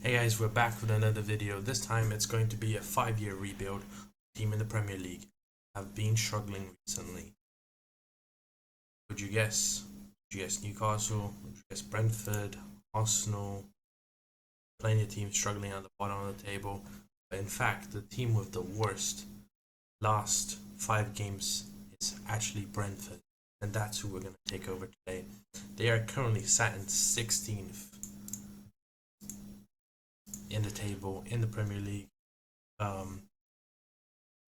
Hey guys, we're back with another video. This time it's going to be a 5-year rebuild. Team in the Premier League have been struggling recently. Would you guess? Would you guess Newcastle? Would you guess Brentford? Arsenal? Plenty of teams struggling at the bottom of the table. But in fact, the team with the worst last 5 games is actually Brentford. And that's who we're going to take over today. They are currently sat in 16th in the table in the Premier League.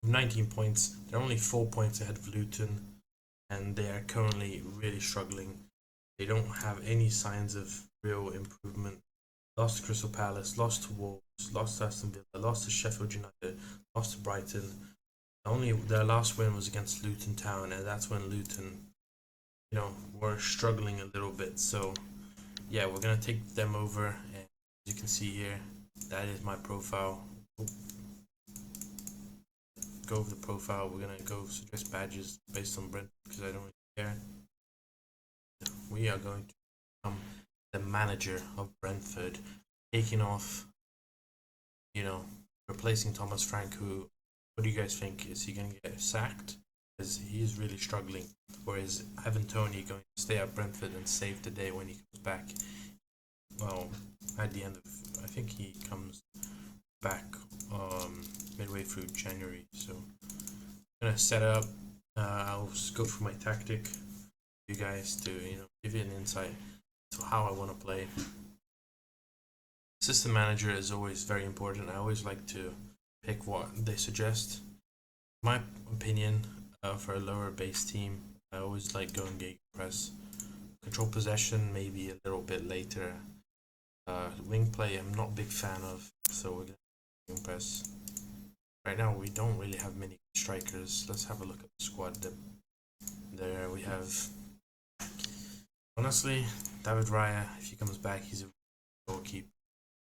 19 points. They're only 4 points ahead of Luton, and they are currently really struggling. They don't have any signs of real improvement. Lost to Crystal Palace, lost to Wolves, lost to Aston Villa, lost to Sheffield United, lost to Brighton. Only their last win was against Luton Town, and that's when Luton, were struggling a little bit. So, yeah, we're gonna take them over, and as you can see here, that is my profile. Go over the profile. We're gonna go suggest badges based on Brent because I don't really care. We are going to become the manager of Brentford, taking off, replacing Thomas Frank. Who, what do you guys think? Is he gonna get sacked? Because he's really struggling. Or is Ivan Toney going to stay at Brentford and save the day when he comes back? Well, at the end of, I think he comes back midway through January. So I'm gonna set up. I'll just go through my tactic for you guys to give you an insight to how I want to play. System manager is always very important. I always like to pick what they suggest. My opinion, for a lower base team, I always like going gegenpress. Control possession maybe a little bit later. Wing play I'm not a big fan of, so we're gonna gegenpress. Right now we don't really have many strikers. Let's have a look at the squad. There we have, honestly, David Raya. If he comes back, he's a goalkeeper.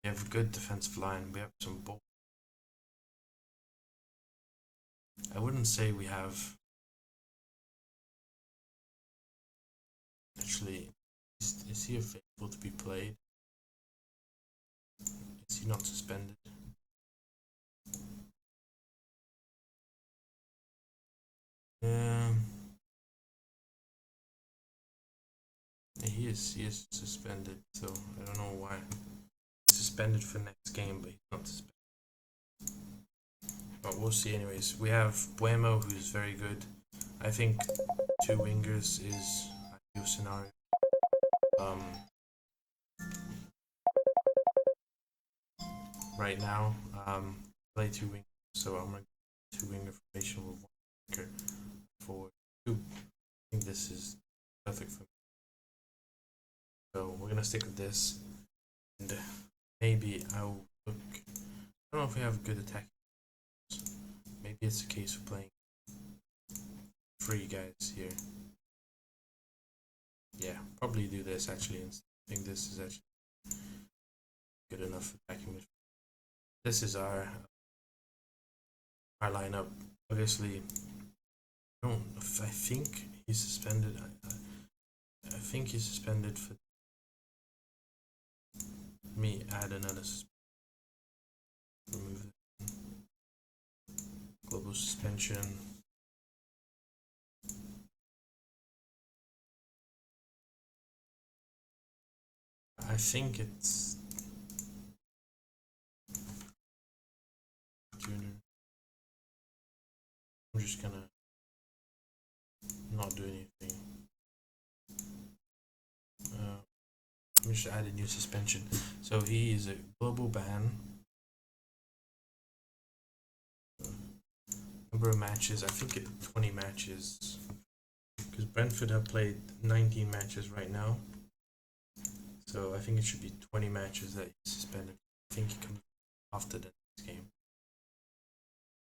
We have a good defensive line. We have some ball. I wouldn't say we have. Actually, is he available to be played? Is he not suspended? He is suspended, so I don't know why. He's suspended for next game, but he's not suspended. But we'll see anyways. We have Buemo, who's very good. I think 2 wingers is ideal scenario. Right now, play 2 wingers, so I'm going to 2 winger formation with 1 winger forward. I think this is perfect for me. So we're gonna stick with this, and maybe I'll look. I don't know if we have good attack. Maybe it's a case of playing 3 guys here. Yeah, probably do this actually. I think this is actually good enough attacking midfield. This is our lineup. Obviously, I think he's suspended. I think he's suspended for. Me add another remove it. Global suspension. I think it's I'm just gonna not do anything. Let me just add a new suspension. So he is a global ban. Number of matches, I think 20 matches. Because Brentford have played 19 matches right now. So I think it should be 20 matches that he's suspended. I think he comes after the next game.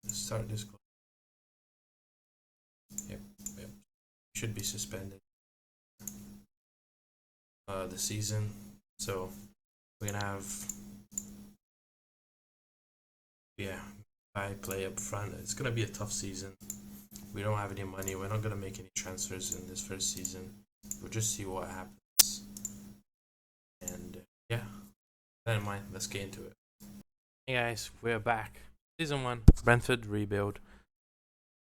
Let's start this goal. Yep. Should be suspended. The season, so we're gonna have I play up front. It's gonna be a tough season. We don't have any money. We're not gonna make any transfers in this first season. We'll just see what happens, and yeah, that in mind, let's get into it. Hey guys, we're back. Season 1, Brentford rebuild.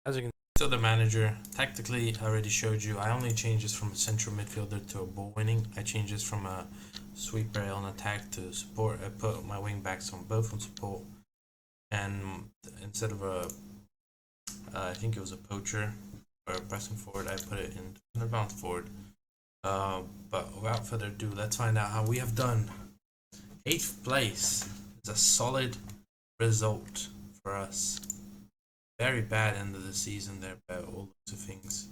As you can see, so the manager, tactically, I already showed you, I only changed this from a central midfielder to a ball winning. I changed this from a sweeper on attack to support. I put my wing backs on both on support. And instead of I think it was a poacher or a pressing forward, I put it in an advanced forward. But without further ado, let's find out how we have done. 8th place is a solid result for us. Very bad end of the season there by all sorts of things.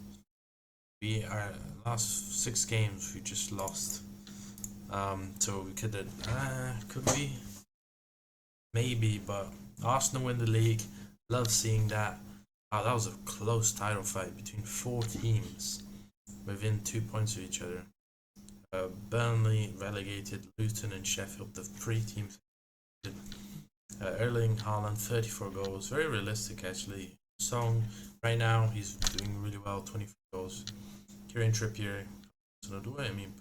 We are last 6 games we just lost. So we could we? Maybe, but Arsenal win the league. Love seeing that. Wow, that was a close title fight between 4 teams within 2 points of each other. Burnley relegated, Luton and Sheffield, the 3 teams. Erling Haaland, 34 goals. Very realistic, actually. Song, right now, he's doing really well, 24 goals. Kieran Trippier, another way. I mean,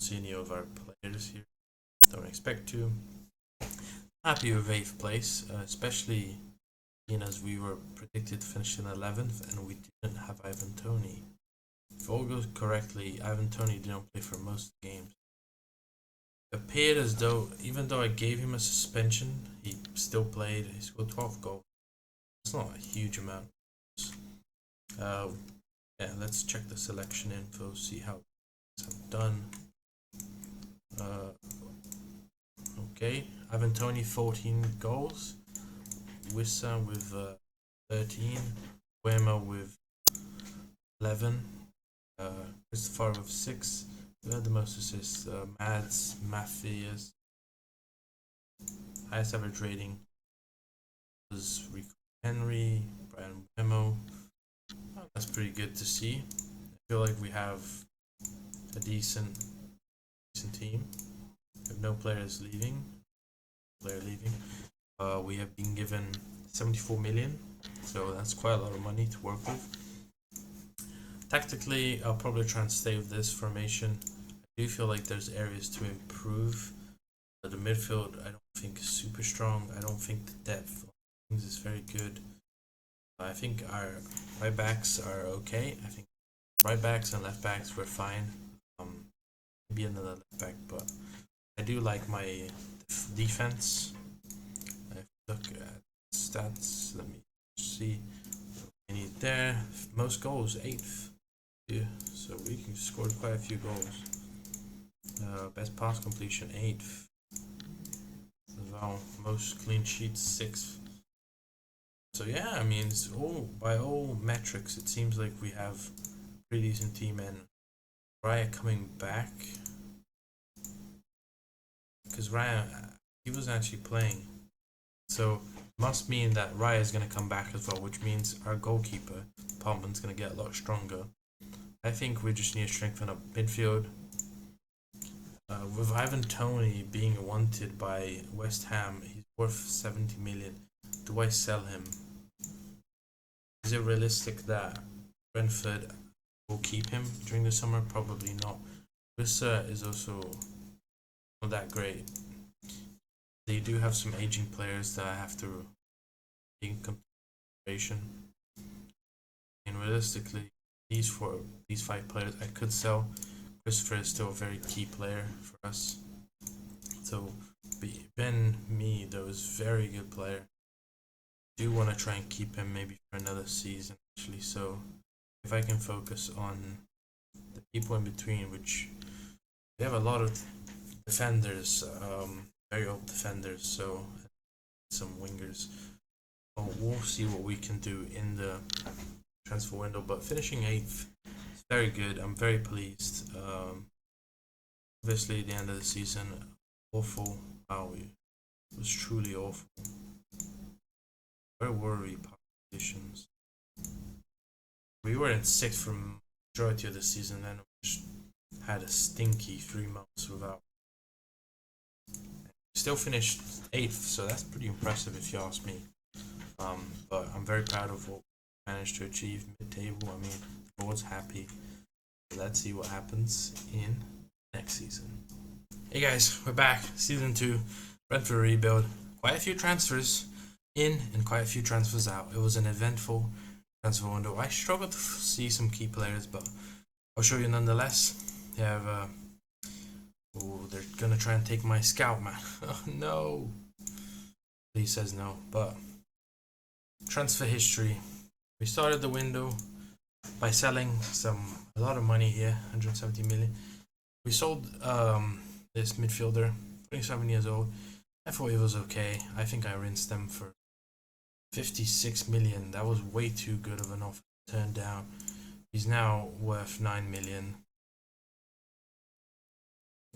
see any of our players here. Don't expect to. Happy with 8th place, especially as we were predicted to finish in 11th and we didn't have Ivan Toney. If all goes correctly, Ivan Toney didn't play for most games. It appeared as though, even though I gave him a suspension, he still played. He scored 12 goals. It's not a huge amount. Yeah, let's check the selection info, see how it's done. Okay, Ivan Toney 14 goals, Wissa with 13, Wema with 11, Christopher with 6. Who had the most assists? Mads, Matthias. Highest average rating was Rico Henry, Brian Wemo. Oh, that's pretty good to see. I feel like we have a decent team. We have no players leaving. We have been given 74 million, so that's quite a lot of money to work with. Tactically, I'll probably try and stay with this formation. I do feel like there's areas to improve. The midfield, I don't think is super strong. I don't think the depth of things is very good. I think our right backs are okay. I think right backs and left backs were fine. Maybe another left back, but I do like my defense. If you look at stats, let me see. Any there, most goals, 8th. Yeah, so we can score quite a few goals. Best pass completion, 8th. As well, most clean sheets, 6th. So yeah, I mean, it's by all metrics, it seems like we have a pretty decent team, and Raya coming back, because Raya, he was actually playing, so must mean that Raya is going to come back as well, which means our goalkeeper department's going to get a lot stronger. I think we just need to strengthen up midfield. With Ivan Toney being wanted by West Ham, he's worth 70 million. Do I sell him? Is it realistic that Brentford will keep him during the summer? Probably not. Wissa is also not that great. They do have some aging players that I have to take in consideration. And realistically, these 5 players I could sell. Christopher is still a very key player for us. So Ben Mee, though, is a very good player. I do want to try and keep him maybe for another season actually. So if I can focus on the people in between, which we have a lot of defenders, very old defenders, so some wingers. We'll see what we can do in the transfer window, but finishing 8th is very good. I'm very pleased. Obviously, the end of the season, awful. Wow, it was truly awful. Where were we? Positions. We were in 6th for the majority of the season, then we just had a stinky 3 months without. Still finished 8th, so that's pretty impressive if you ask me. But I'm very proud of what we managed to achieve mid-table. I mean, the board's happy. Let's see what happens in next season. Hey guys, we're back. Season 2, Brentford rebuild. Quite a few transfers in and quite a few transfers out. It was an eventful transfer window. I struggled to see some key players, but I'll show you nonetheless. They have, oh, they're gonna try and take my scout, man. Oh no. He says no, but transfer history. We started the window by selling a lot of money here, 170 million. We sold this midfielder, 27 years old. I thought it was okay. I think I rinsed them for 56 million. That was way too good of an offer to turn down. He's now worth 9 million.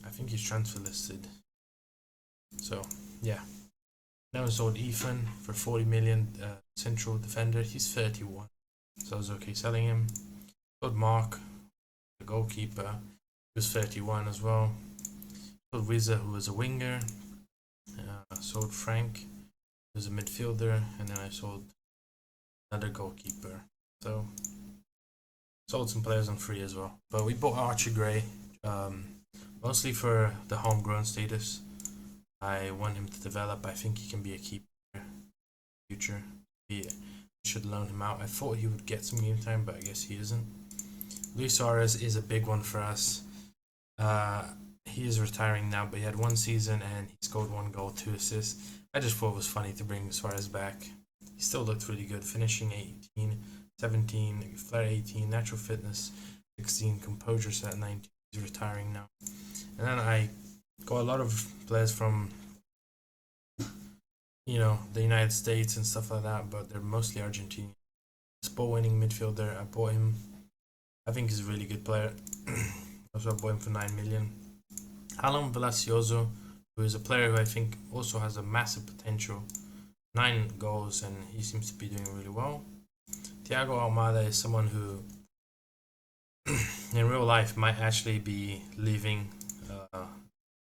I think he's transfer listed. So yeah. Now we sold Ethan for 40 million, central defender. He's 31, so I was okay selling him. Sold Mark, the goalkeeper. He was 31 as well. Sold Wizza, who was a winger. Sold Frank, who was a midfielder, and then I sold another goalkeeper. So sold some players on free as well. But we bought Archie Gray, mostly for the homegrown status. I want him to develop. I think he can be a key player in the future. We should loan him out. I thought he would get some game time, but I guess he isn't. Luis Suarez is a big one for us. He is retiring now, but he had one season and he scored 1 goal, 2 assists. I just thought it was funny to bring Suarez back. He still looked really good, finishing 18, 17, flair 18, natural fitness 16, composure set 19. He's retiring now. And then I got a lot of players from, the United States and stuff like that, but they're mostly Argentinian. Sport winning midfielder, I bought him. I think he's a really good player. Also, I bought him for 9 million. Alan Vilacioso, who is a player who I think also has a massive potential. 9 goals, and he seems to be doing really well. Thiago Almada is someone who, in real life, might actually be leaving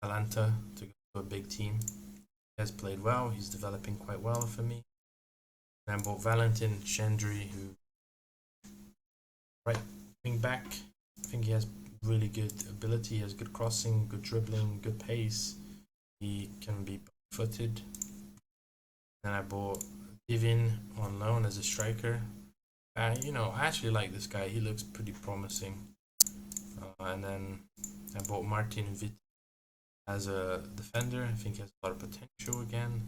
Atalanta to go to a big team. He has played well. He's developing quite well for me. And I bought Valentin Chendry, who right wing back. I think he has really good ability. He has good crossing, good dribbling, good pace. He can be footed. Then I bought Divin on loan as a striker. I actually like this guy. He looks pretty promising. And then I bought Martin Witt as a defender. I think he has a lot of potential again.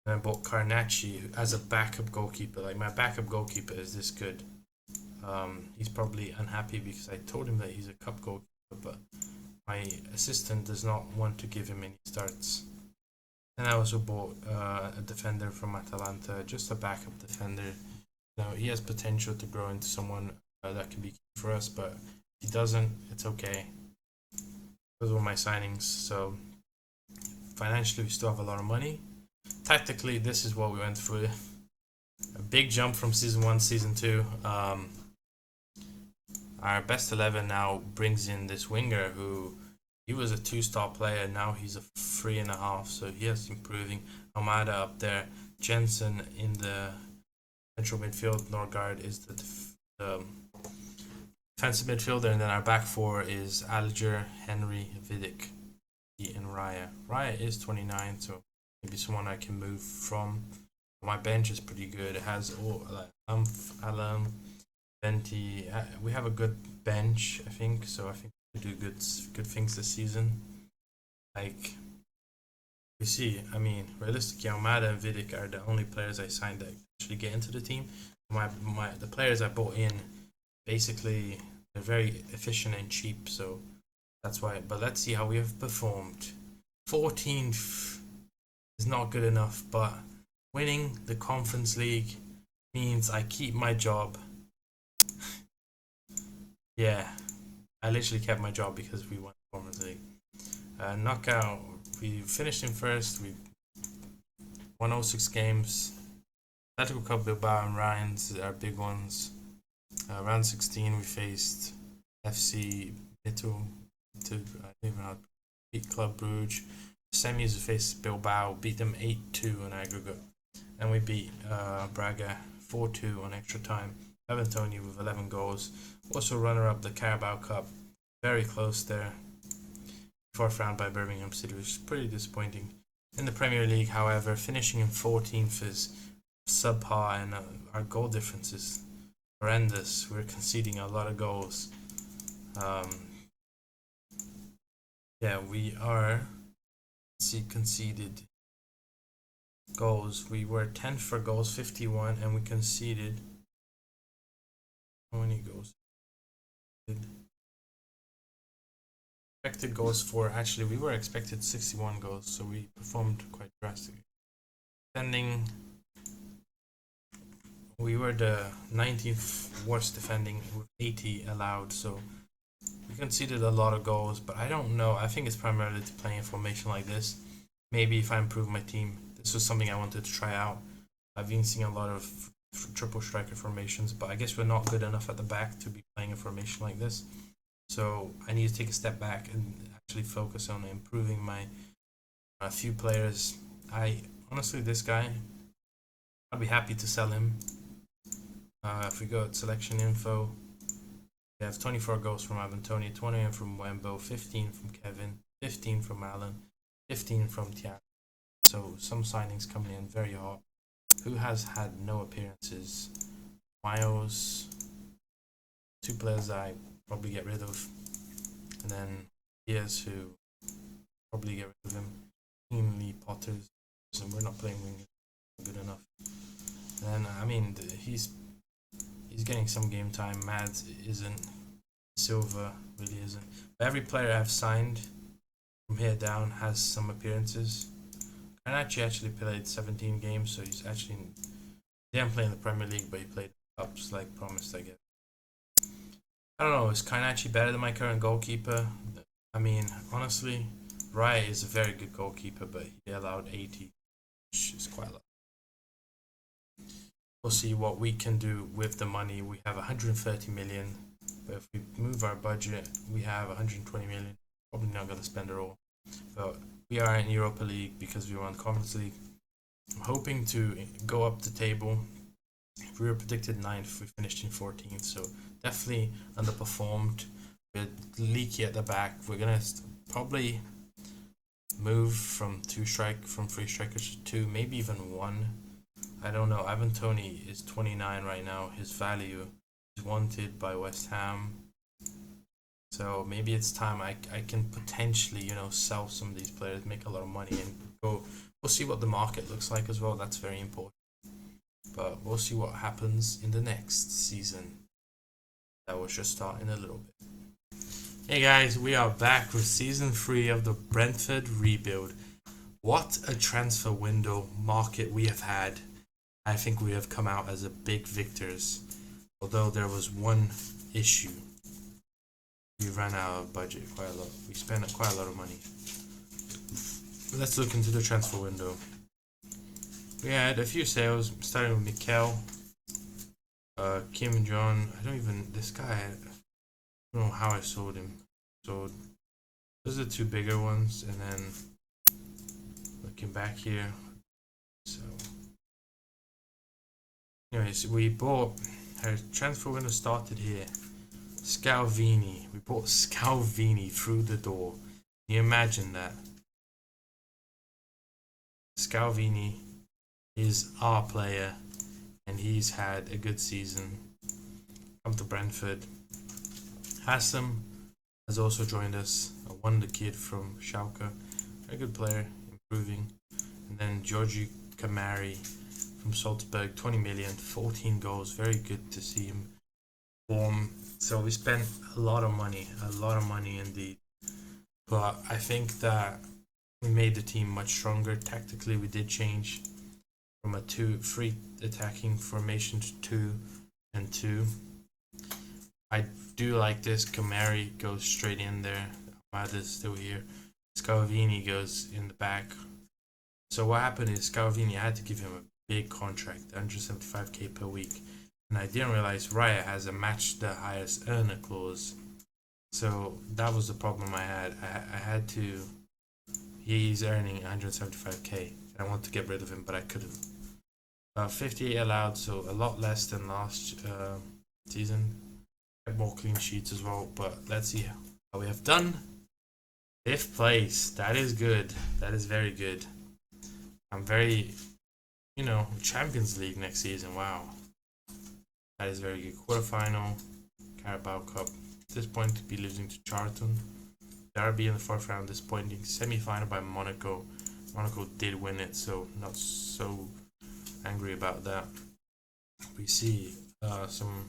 And I bought Carnacci as a backup goalkeeper. Like, my backup goalkeeper is this good. He's probably unhappy because I told him that he's a cup goalkeeper, but my assistant does not want to give him any starts. And I also bought a defender from Atalanta, just a backup defender. He has potential to grow into someone that can be key for us, but if he doesn't, it's okay. Those were my signings. So financially, we still have a lot of money. Tactically, this is what we went through. A big jump from season 1 to season 2. Our best 11 now brings in this winger who, he was a 2-star player, now he's a 3.5, so he is improving. Almada up there, Jensen in the central midfield, Norgard is the defensive midfielder, and then our back 4 is Alger, Henry, Vidic, and Raya. Raya is 29, so maybe someone I can move from. My bench is pretty good. It has all like Alam, Venti. We have a good bench, I think. So I think we do good things this season. Like, we see. I mean, realistically, Almada and Vidic are the only players I signed that actually get into the team. The players I bought in, basically, they're very efficient and cheap. So that's why. But let's see how we have performed. 14th is not good enough, but winning the Conference League means I keep my job. Yeah, I literally kept my job because we won the Conference League. Knockout, we finished in first. We won all 6 games. Atletico Cup Bilbao and Rhines are big ones. Round 16, we faced FC Mito. I don't even know how to beat Club Brugge. Semis, we faced Bilbao, beat them 8-2 on aggregate. And we beat Braga 4-2 on extra time. Antonio with 11 goals. Also runner-up the Carabao Cup. Very close there. fourth round by Birmingham City, which is pretty disappointing. In the Premier League, however, finishing in 14th is subpar, and our goal difference is horrendous. We're conceding a lot of goals. Yeah, we are conceded goals. We were 10th for goals, 51, and we conceded how many goals? Expected goals for, actually we were expected 61 goals, so we performed quite drastically. Defending, we were the 19th worst defending with 80 allowed, so we conceded a lot of goals, but I don't know. I think it's primarily to playing a formation like this. Maybe if I improve my team, this was something I wanted to try out. I've been seeing a lot of triple striker formations, but I guess we're not good enough at the back to be playing a formation like this. So I need to take a step back and actually focus on improving my few players. Honestly, this guy, I'd be happy to sell him. If we go at selection info, we have 24 goals from Avantoni, 21 from Wembo, 15 from Kevin, 15 from Alan, 15 from Thiago. So some signings coming in very hot. Who has had no appearances? Miles, two players that I probably get rid of, and then Diaz, who probably get rid of him. Lee Potters, and we're not playing wingers good enough. And I mean, he's getting some game time. Mads isn't. Silva really isn't. But every player I've signed from here down has some appearances. Kanachi actually played 17 games, so he's actually didn't play in the Premier League, but he played cups like promised, I guess. I don't know, is Kanachi better than my current goalkeeper? I mean, honestly, Raya is a very good goalkeeper, but he allowed 80, which is quite a lot. We'll see what we can do with the money. We have 130 million, but if we move our budget, we have 120 million. Probably not going to spend it all. But we are in Europa League because we won Conference League. I'm hoping to go up the table. If we were predicted 9th, we finished in 14th, so definitely underperformed. We're leaky at the back. We're going to probably move from 3 strikers to 2, maybe even 1. I don't know. Ivan Toney is 29 right now. His value is wanted by West Ham. So maybe it's time I can potentially, sell some of these players, make a lot of money, and go. We'll see what the market looks like as well. That's very important. But we'll see what happens in the next season. That will just start in a little bit. Hey guys, we are back with season 3 of the Brentford rebuild. What a transfer window market we have had. I think we have come out as a big victors. Although there was one issue. We ran out of budget quite a lot. We spent quite a lot of money. Let's look into the transfer window. We had a few sales, starting with Mikel, Kim John. This guy, I don't know how I sold him. So those are the 2 bigger ones, and then looking back here. So, anyways, we bought. Our transfer window started here. Scalvini. We bought Scalvini through the door. Can you imagine that? Scalvini is our player, and he's had a good season. Come to Brentford. Hassam has also joined us. A wonder kid from Schalke. Very good player, improving. And then Georgi Kamari from Salzburg, 20 million, 14 goals. Very good to see him form. So we spent a lot of money indeed. But I think that we made the team much stronger. Tactically, we did change from a 3 attacking formation to 2 and 2. I do like this. Kamari goes straight in there. Amada's still here. Scalvini goes in the back. So what happened is Scalvini, I had to give him a big contract, 175k per week. And I didn't realize Raya has a match the highest earner clause. So that was the problem I had. I had to. He's earning 175k. And I want to get rid of him, but I couldn't. 58 allowed, so a lot less than last season. Had more clean sheets as well, but let's see how we have done. Fifth place. That is good. That is very good. I'm very, Champions League next season. Wow. That is very good. Quarterfinal, Carabao Cup. At this point, to be losing to Charlton. Derby in the fourth round, disappointing. Semi-final by Monaco. Monaco did win it, so not so angry about that. We see some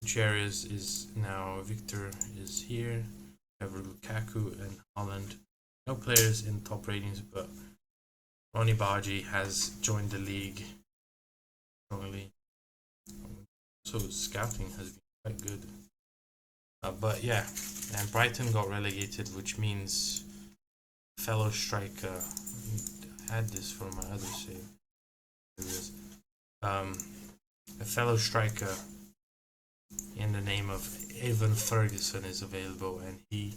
Cherries is now Victor is here. We have Lukaku and Holland. No players in top ratings, but Ronnie Bargi has joined the league strongly. So scouting has been quite good. But yeah, and Brighton got relegated, which means fellow striker. I had this for my other save. A fellow striker in the name of Evan Ferguson is available, and he's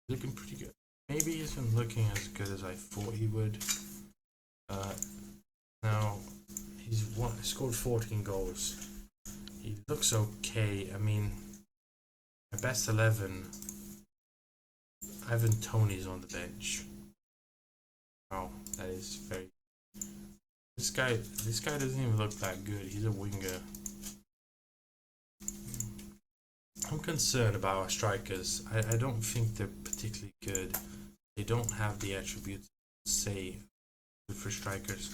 looking pretty good. Maybe he isn't looking as good as I thought he would. Now he's scored 14 goals. He looks okay. I mean, my best 11. Ivan Toney's on the bench. Wow, that is very. This guy doesn't even look that good. He's a winger. I'm concerned about our strikers. I don't think they're particularly good. They don't have the attributes, say, for strikers.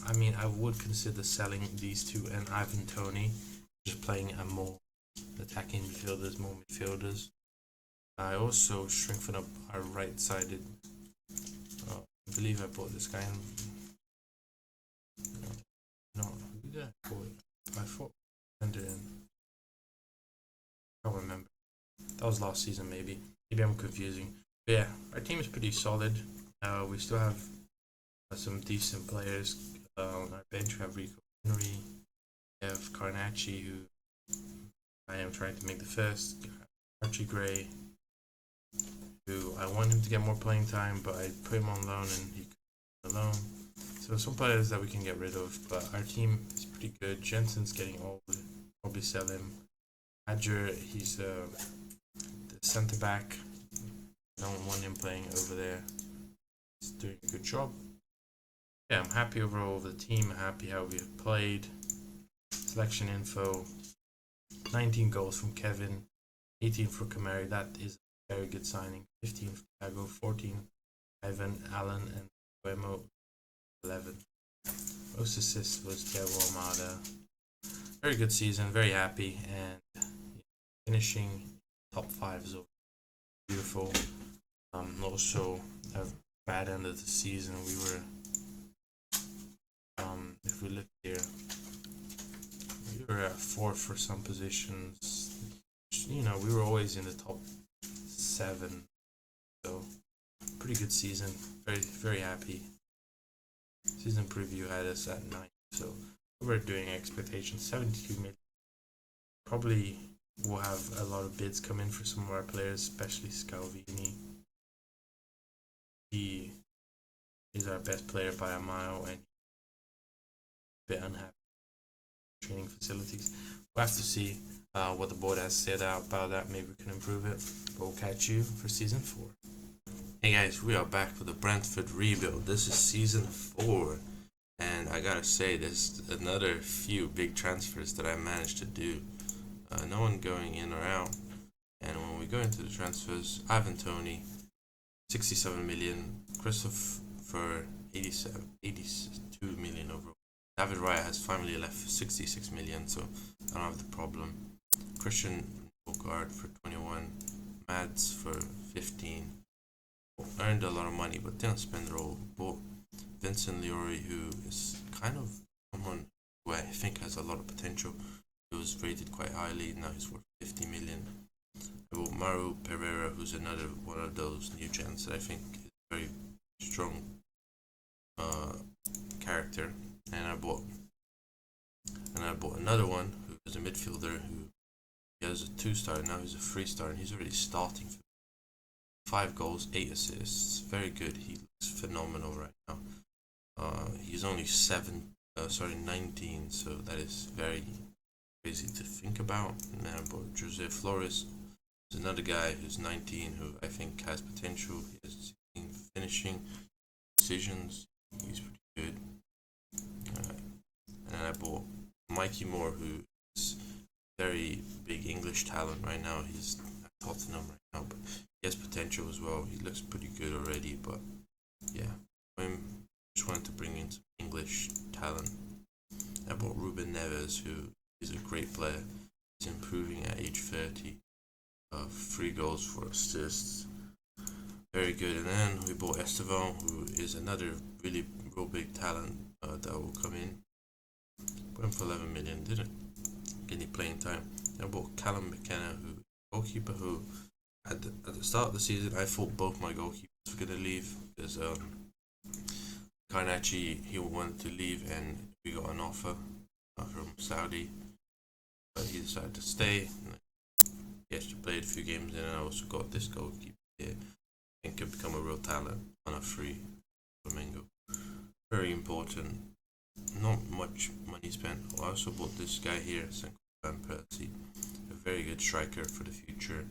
I mean, I would consider selling these two and Ivan Toney, just playing a more attacking midfielders, more midfielders. I also strengthen up our right-sided. I believe I bought this guy in. No, who did I bought? I thought under in. I don't remember. That was last season, maybe. Maybe I'm confusing. But yeah, our team is pretty solid. We still have some decent players on our bench. We have Rico Henry. We have Carnacci, who I am trying to make the first. Archie Gray, who I want him to get more playing time, but I put him on loan and he could alone. So some players that we can get rid of, but our team is pretty good. Jensen's getting old. Probably sell him. Adger, he's the centre back. I don't want him playing over there. He's doing a good job. Yeah, I'm happy overall with the team. Happy how we have played. Selection info. 19 goals from Kevin. 18 for Kamari. That is a very good signing. 15 for Thiago. 14 Ivan, Allen, and Guemo. 11. Most assists was Thiago Almada. Very good season. Very happy. And finishing top 5 is beautiful. Also, a bad end of the season. We were, if we look here, we were at 4th for some positions. We were always in the top 7. So, pretty good season. Very, very happy. Season preview had us at 9. So, we're doing expectations. 72 million. Probably we'll have a lot of bids come in for some of our players, especially Scalvini. He is our best player by a mile and a bit unhappy with training facilities. We'll have to see what the board has said about that. Maybe we can improve it. But we'll catch you for season 4. Hey guys, we are back for the Brentford rebuild. This is season 4. And I gotta say, there's another few big transfers that I managed to do. No one going in or out. And when we go into the transfers, Ivan Toney, 67 million. Christoph for 82 million overall. David Raya has finally left for 66 million, so I don't have the problem. Christian Bogard for 21. Mads for 15. Earned a lot of money, but didn't spend it all. Bought Vincent Leroy, who is kind of someone who I think has a lot of potential. He was rated quite highly, now he's worth 50 million. I bought Mauro Pereira, who's another one of those new gens that I think is a very strong character. And I bought another one who is a midfielder who he has a 2-star, now he's a 3-star, and he's already starting. 5 goals, 8 assists, very good. He looks phenomenal right now. He's only 19, so that is very crazy to think about. And I bought Jose Flores, There's another guy who's 19 who I think has potential. He has 16 finishing decisions. He's pretty good. And then I bought Mikey Moore, who is very big English talent right now. He's at Tottenham right now, but he has potential as well. He looks pretty good already, but yeah, I just wanted to bring in some English talent. I bought Ruben Neves, who is a great player. He's improving at age 30. 3 goals, 4 assists. Very good. And then we bought Estevan, who is another really real big talent that will come in. Bought him for 11 million. Didn't get any playing time. I bought Callum McKenna, who goalkeeper who at the start of the season I thought both my goalkeepers were gonna leave because Karnachi he wanted to leave and we got an offer from Saudi, but he decided to stay. He actually played a few games and I also got this goalkeeper here. I think could become a real talent on a free Flamengo. Very important. Not much money spent. I also bought this guy here, Van Persie, a very good striker for the future.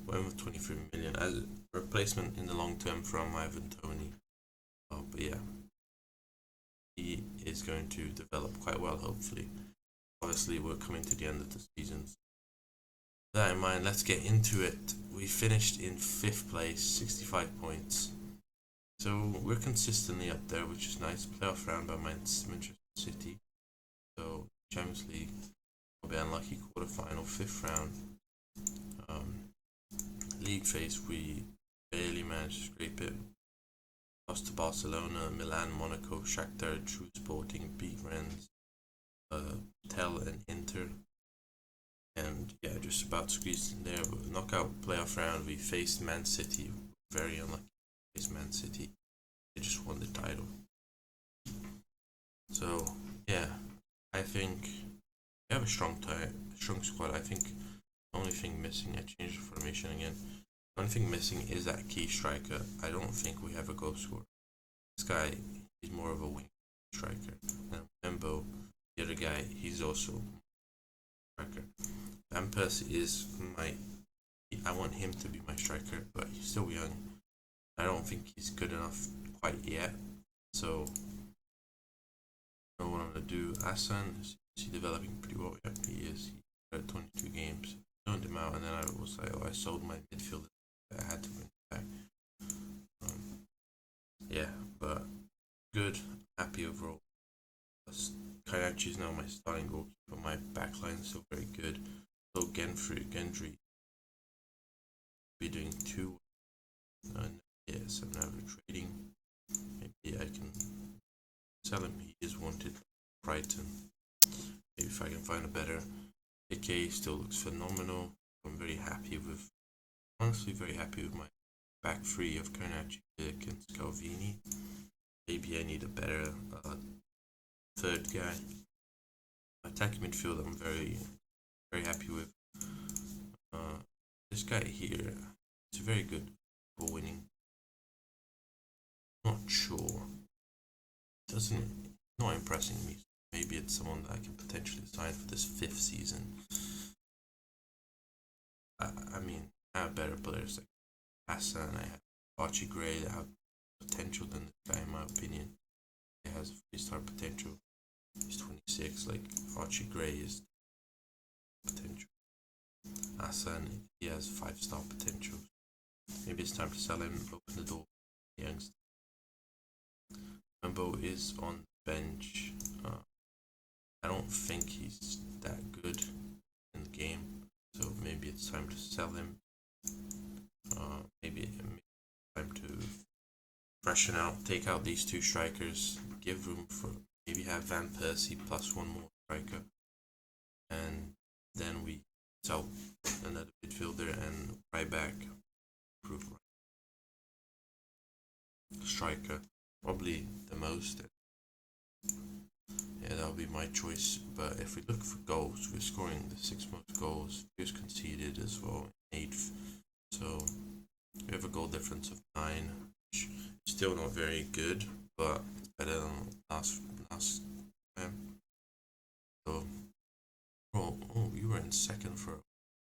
Went with 23 million as a replacement in the long term from Ivan Toney. But yeah, he is going to develop quite well, hopefully. Obviously, we're coming to the end of the season. With that in mind, let's get into it. We finished in 5th place, 65 points. So we're consistently up there, which is nice. Playoff round by Manchester City. So Champions League, will be unlucky quarterfinal, 5th round. League phase, we barely managed to scrape it. Lost to Barcelona, Milan, Monaco, Shakhtar, True Sporting, beat Rennes, Tel and Inter. And yeah, just about squeezed in there. But knockout playoff round, we faced Man City. Very unlucky to face Man City. They just won the title. So yeah, I think we have a strong squad. I think the only thing missing, I changed the formation again. The only thing missing is that key striker. I don't think we have a goal scorer. This guy is more of a wing striker. And Membo, the other guy, he's also a striker. Van Persie is I want him to be my striker, but he's still young. I don't think he's good enough quite yet. So I know what I'm gonna do. Hassan is he developing pretty well? Yeah, he is. He had 22 games. Loaned him out, and then I was like, I sold my midfielder. I had to bring it back. Yeah, but good. Happy overall. Kayachi is now my starting goalkeeper. My backline is still very good. So Gendry be doing 2. Yes, I'm now trading. Maybe I can sell him. He is wanted. Brighton. Maybe if I can find a better. AK still looks phenomenal. I'm very happy with. Honestly, very happy with my back 3 of Karnachi, and Scalvini. Maybe I need a better 3rd guy. Attacking midfield, I'm very happy with. This guy here is very good for winning. Not sure. Not impressing me. Maybe it's someone that I can potentially sign for this 5th season. I mean, I have better players like Hassan, I have Archie Gray that have potential than this guy in my opinion. He has 3-star potential. He's 26, like Archie Gray is potential. Hassan, he has 5-star potential. Maybe it's time to sell him, open the door for the youngster. Membo is on the bench. I don't think he's that good in the game, so maybe it's time to sell him. Maybe it's time to freshen out, take out these 2 strikers, give room for maybe have Van Persie plus 1 more striker, and then we sell another midfielder and right back improve striker, probably the most. Yeah, that'll be my choice. But if we look for goals, we're scoring the 6 most goals. Fewest conceded as well, 8th. So we have a goal difference of 9, which is still not very good, but it's better than last time. So, we were in 2nd for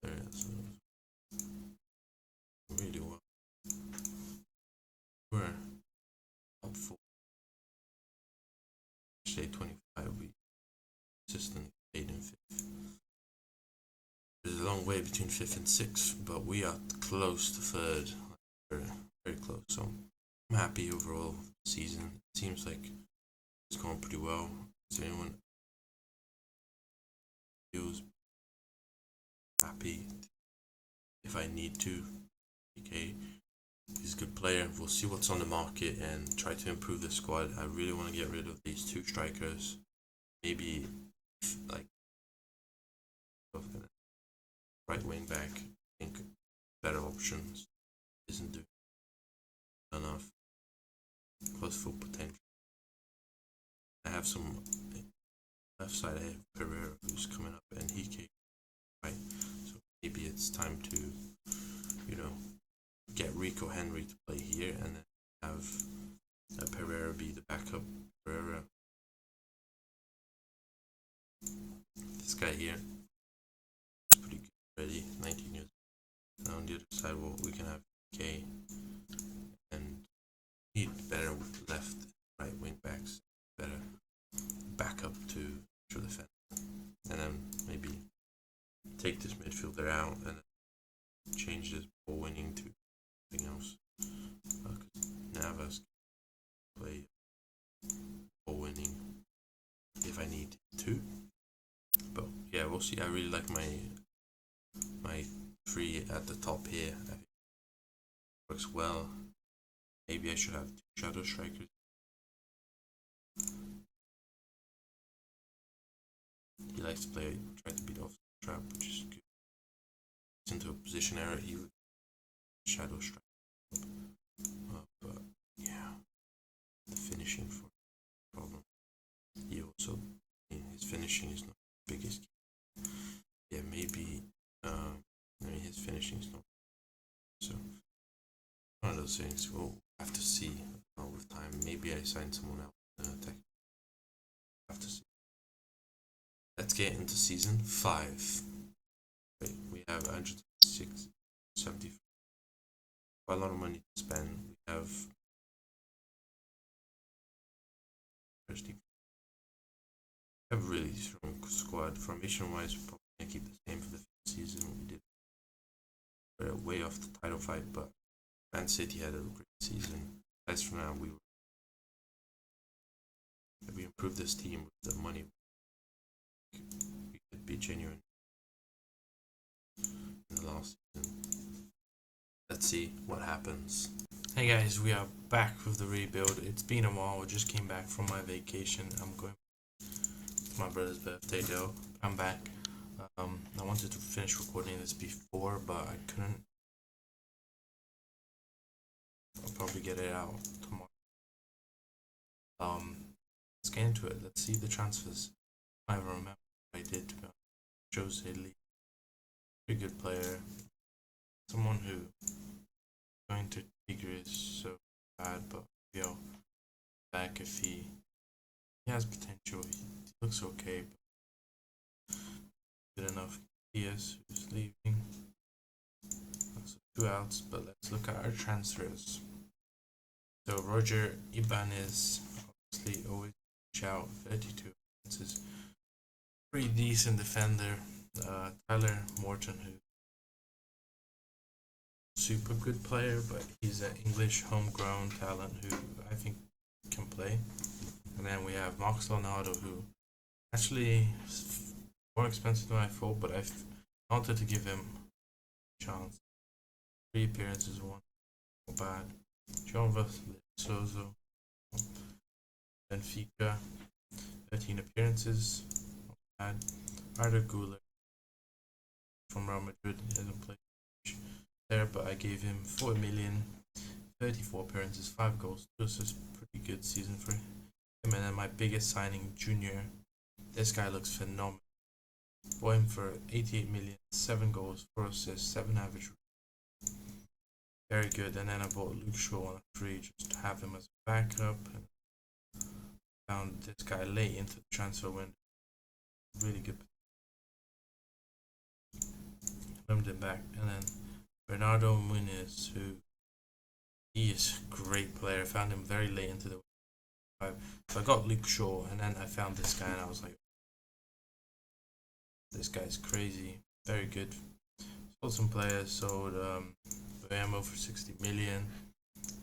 there. So Actually, 25. We consistently stayed in 5th. There's a long way between 5th and 6th, but we are close to 3rd. Very, very close. So I'm happy overall with the season. It seems like it's going pretty well. Is there anyone feels happy if I need to? Okay, he's a good player. We'll see what's on the market and try to improve the squad. I really want to get rid of these 2 strikers. Maybe like right wing back. I think better options isn't doing enough. Close full potential. I have some left side. I have Pereira who's coming up, and he came right. So maybe it's time to, get Rico Henry to play here, and then have Pereira be the backup. Pereira. This guy here is pretty good already. 19 years. Now on the other side, we can have K, and need better left, right wing backs, better backup to defend, and then maybe take this midfielder out and change this ball winning to something else. Navas can play ball winning if I need to, but yeah, we'll see. I really like my 3 at the top here. I think it works well. Maybe I should have 2 shadow strikers. He likes to try to beat off the trap, which is good. He's into a position error, he would shadow strike. But yeah, the finishing for the problem. He also, his finishing is not the biggest key. Yeah, maybe, his finishing is not. So, one of those things we'll have to see with time. Maybe I sign someone else. Have to see. Let's get into season 5. Wait, we have 106, 70. Quite a lot of money to spend. We have really strong squad. Formation wise, we're probably gonna keep the same for the 5th season. We did. We're way off the title fight, but Man City had a great season. As for now, we improved this team with the money. We could be genuine in the last season. Let's see what happens. Hey guys, we are back with the rebuild. It's been a while. I just came back from my vacation. I'm going to my brother's birthday though. I'm back. I wanted to finish recording this before, but I couldn't. I'll probably get it out tomorrow. Let's get into it. Let's see the transfers. I don't remember what I did to be honest. Jose Lee, pretty good player. Someone who going to Tigre is so bad, but back if he has potential. He looks okay, but good enough. Diaz, who's leaving. That's 2 outs, but let's look at our transfers. So Roger Ibanez, obviously always out, 32 appearances. Pretty decent defender. Tyler Morton, who super good player, but he's an English homegrown talent who I think can play. And then we have Max Leonardo, who actually is more expensive than I thought, but I wanted to give him a chance. 3 appearances, 1 not bad. John Sozo, Benfica, 13 appearances, not bad. Arda Güler from Real Madrid, he hasn't played much there, but I gave him 4 million, 34 appearances, 5 goals. This is a pretty good season for him. And then my biggest signing, Junior. This guy looks phenomenal. Bought him for 88 million, 7 goals, 4 assists, 7 average. Very good. And then I bought Luke Shaw on a free just to have him as a backup. And found this guy late into the transfer window. Really good. Moved him back. And then Bernardo Muniz, who he is a great player. Found him very late into the So I got Luke Shaw, and then I found this guy, and I was like, this guy's crazy, very good. Sold some players, sold Boemo for 60 million,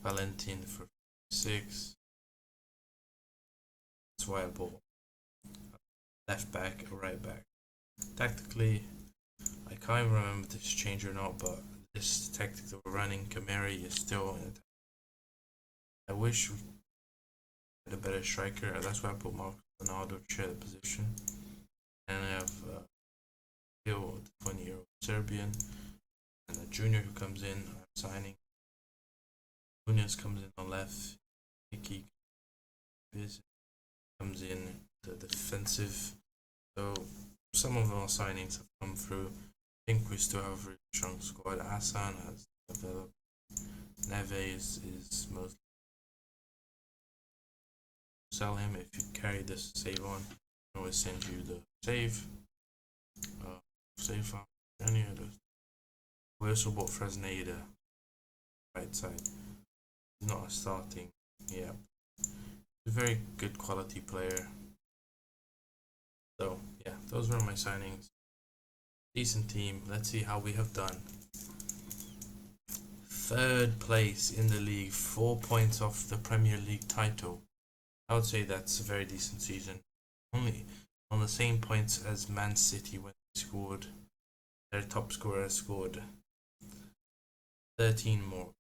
Valentin for 6. That's why I bought left back, a right back. Tactically, I can't even remember this change or not, but this tactic that we're running, Kamari is still in attack. I wish we had a better striker. That's why I put Marco Ronaldo to share the position. And I have Gil, the 20-year-old Serbian, and a junior who comes in. I'm signing. Nunez comes in on left. Nicky comes in the defensive. So some of our signings have come through. I think we still have a really strong squad. Hassan has developed. Neves is mostly sell him if you carry this save on. I can always send you the save. Save on any of those. We also bought Fresneda, right side. He's not a starting. Yeah, he's a very good quality player. So yeah, those were my signings. Decent team. Let's see how we have done. 3rd place in the league, 4 points off the Premier League title. I would say that's a very decent season. Only on the same points as Man City when they scored. Their top scorer scored 13 more.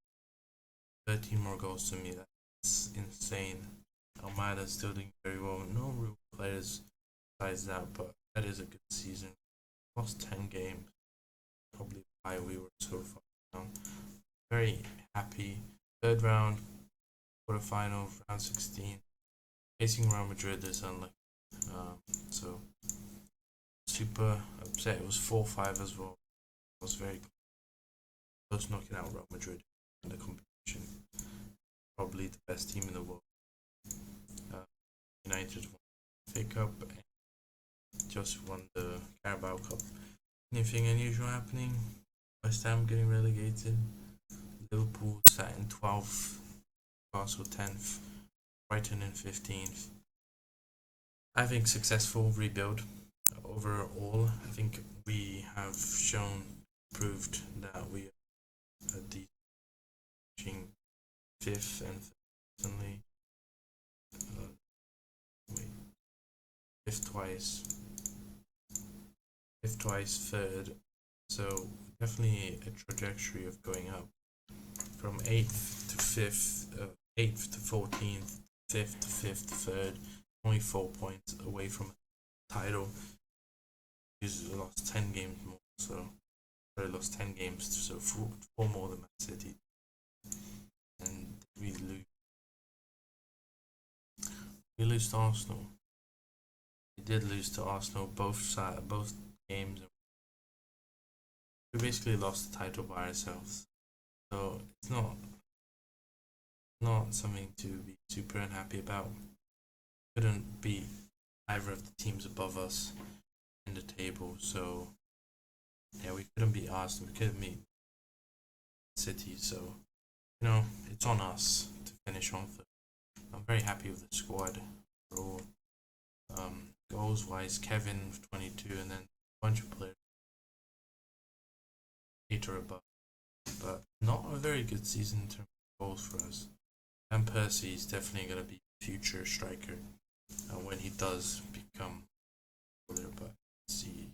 13 more goals to me. That's insane. Almeida's still doing very well. No real players besides that, but that is a good season. Lost 10 games. Probably why we were so far down. Very happy. 3rd round, quarterfinal, round 16. Facing Real Madrid is unlucky. So super upset. It was 4-5 as well. It was very close knocking out Real Madrid in the competition. Probably the best team in the world. United won the FA Cup and Chelsea won the Carabao Cup. Anything unusual happening? West Ham getting relegated. Liverpool sat in 12th. Newcastle 10th. Brighton in 15th. I think successful rebuild overall. I think we have proved that we are reaching 5th and certainly 5th twice, 3rd. So definitely a trajectory of going up from 8th to 5th, 8th to 14th, 5th to 5th, 3rd. Only 4 points away from a title. We lost 10 games more, so we lost 10 games, so 4 more than Man City. And we lose to Arsenal. We did lose to Arsenal both games. We basically lost the title by ourselves. So it's not something to be super unhappy about. Couldn't beat either of the teams above us in the table, so yeah, we couldn't beat Arsenal, we couldn't beat City, so it's on us to finish on 3rd. I'm very happy with the squad overall. Goals wise, Kevin with 22, and then a bunch of players 8 or above, but not a very good season in terms of goals for us. And Percy is definitely going to be a future striker when he does become popular. But see,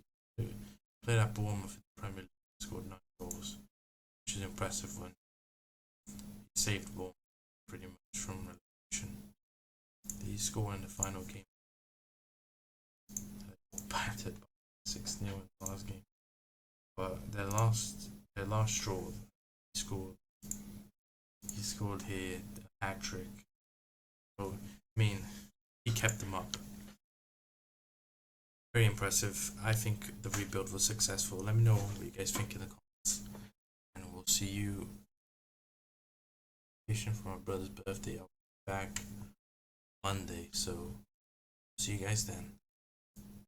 played at Bournemouth in the Premier League, scored 9 goals, which is impressive when he saved Bournemouth pretty much from relegation. He scored in the final game. Battered by 6-0 in the last game. But their last straw, he scored here a hat trick. So he kept them up. Very impressive. I think the rebuild was successful. Let me know what you guys think in the comments, and we'll see you. For my brother's birthday, I'll be back Monday. So see you guys then.